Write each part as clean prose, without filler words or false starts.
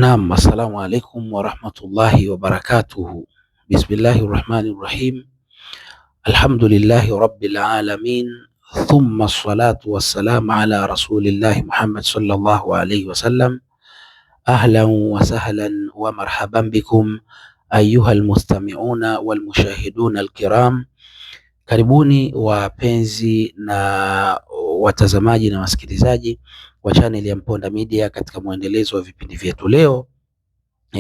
Naam, assalamu alaikum warahmatullahi wabarakatuhu. Bismillahi rahmani rahim. Alhamdulillahi rabbil alamin. Thumma salatu wassalamu ala rasulillahi Muhammad sallallahu alayhi wasallam. Ahlan wa sahlan wa marhaban bikum ayuha almustami'una walmushahiduna alkiram. Karibuni wapenzi na watazamaji na wasikilizaji wa channel ya Mponda Media katika mwendelezo wa vipindi vyetu. Leo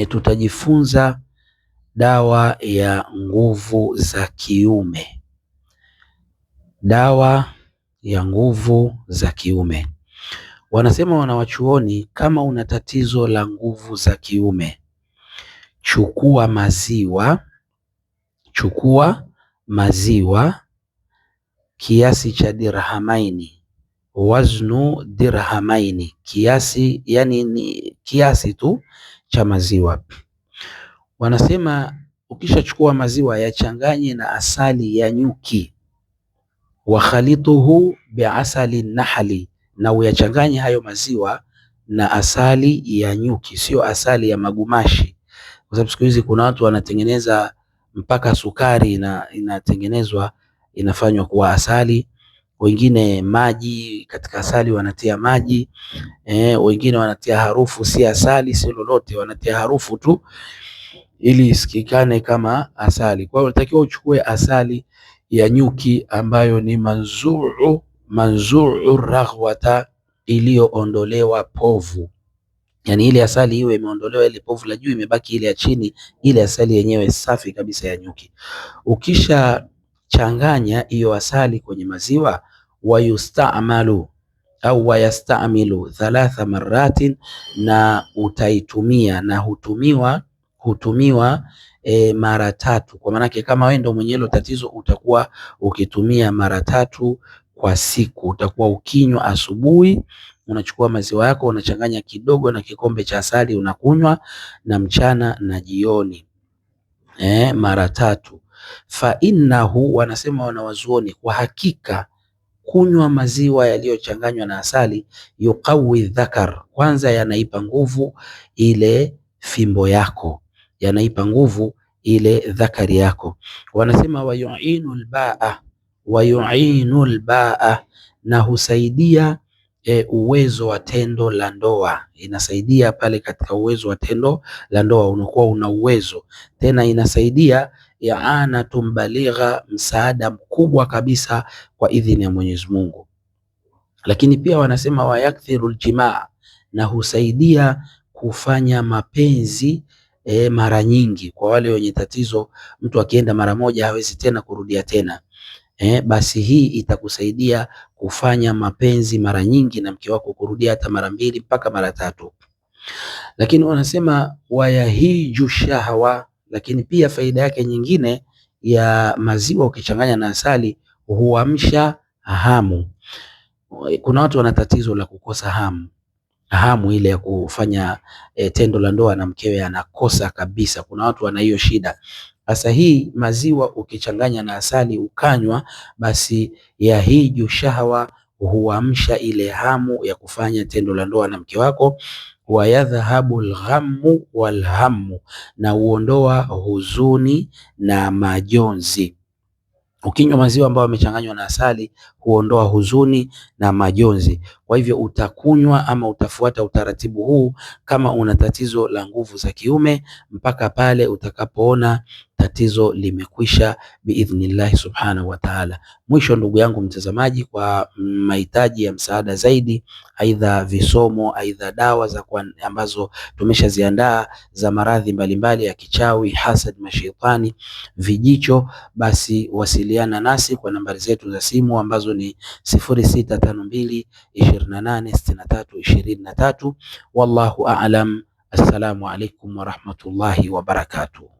tutajifunza dawa ya nguvu za kiume. Dawa ya nguvu za kiume. Wanasema wanawachuoni, kama una tatizo la nguvu za kiume, chukua maziwa kiasi cha dirhamaini, waznu dirhamaini, kiasi, yani ni kiasi tu cha maziwa. Wanasema ukishachukua maziwa yachanganye na asali ya nyuki, wa khalituhu biasali nahli, na uyachanganye hayo maziwa na asali ya nyuki, sio asali ya magumashi, kwa sababu siku hizi kuna watu wanatengeneza mpaka sukari inatengenezwa inafanywa kuwa asali. Wengine maji katika asali wanatia maji, wengine wanatia harufu, si asali si lolote, wanatia harufu tu ili isikikane kama asali. Kwa hiyo unatakiwa uchukue asali ya nyuki ambayo ni manzuu raghwata, iliyoondolewa povu. Yani ile asali iwe imeondolewa ile povu la juu, imebaki ile ya chini, ile asali yenyewe safi kabisa ya nyuki. Ukisha changanya hiyo asali kwenye maziwa, wayustamalu au wayastamilu thalatha maratin, na utaitumia na hutumiwa mara tatu. Kwa maanake kama wewe ndio mwenye hilo tatizo, utakuwa ukitumia mara tatu kwa siku. Utakuwa ukinywa asubuhi, unachukua maziwa yako unachanganya kidogo na kikombe cha asali unakunywa, na mchana na jioni mara tatu. Fa innahu, wanasema wanawazuoni, kwa hakika kunywa maziwa yaliyochanganywa na asali, yuqawi dhakar, kwanza yanaipa nguvu ile fimbo yako, yanaipa nguvu ile dhakari yako. Wanasema wayuinul baa, na husaidia uwezo wa tendo la ndoa. Inasaidia pale katika uwezo wa tendo la ndoa, unakuwa una uwezo tena. Inasaidia i'anatun baligha, msaada mkubwa kabisa kwa idhini ya Mwenyezi Mungu. Lakini pia wanasema wayakthiru aljimaa, na husaidia kufanya mapenzi mara nyingi. Kwa wale wenye tatizo, mtu akienda mara moja hawezi tena kurudia tena, basi hii itakusaidia kufanya mapenzi mara nyingi na mke wako, kurudia hata mara mbili mpaka mara tatu. Lakini wanasema wayahiju shahwa, lakini pia faida yake nyingine ya maziwa ukichanganya na asali, huamsha hamu. Kuna watu wana tatizo la kukosa hamu ile ya kufanya tendo la ndoa na mkewe, anakosa kabisa. Kuna watu wana hiyo shida. Sasa hii maziwa ukichanganya na asali ukanywa, basi yahiju shahwa, huamsha ile hamu ya kufanya tendo la ndoa na mke wako. Wayadhhabu alghammu walhammu, na uondoa huzuni na majonzi. Ukinywa maziwa ambayo yamechanganywa na asali huondoa huzuni na majonzi. Kwa hivyo utakunywa ama utafuata utaratibu huu kama una tatizo la nguvu za kiume, mpaka pale utakapoona tatizo limekwisha biidhnillahi subhanahu wa ta'ala. Mwisho, ndugu yangu mtazamaji, kwa mahitaji ya msaada zaidi, aidha visomo, aidha dawa ambazo tumeshaziandaa za maradhi mbalimbali ya kichawi, hasad, mashaitani, vijicho, basi wasiliana nasi kwa nambari zetu za simu ambazo ni 0652 28 63 23. Wallahu a'lam. Assalamu alaikum warahmatullahi wabarakatuh.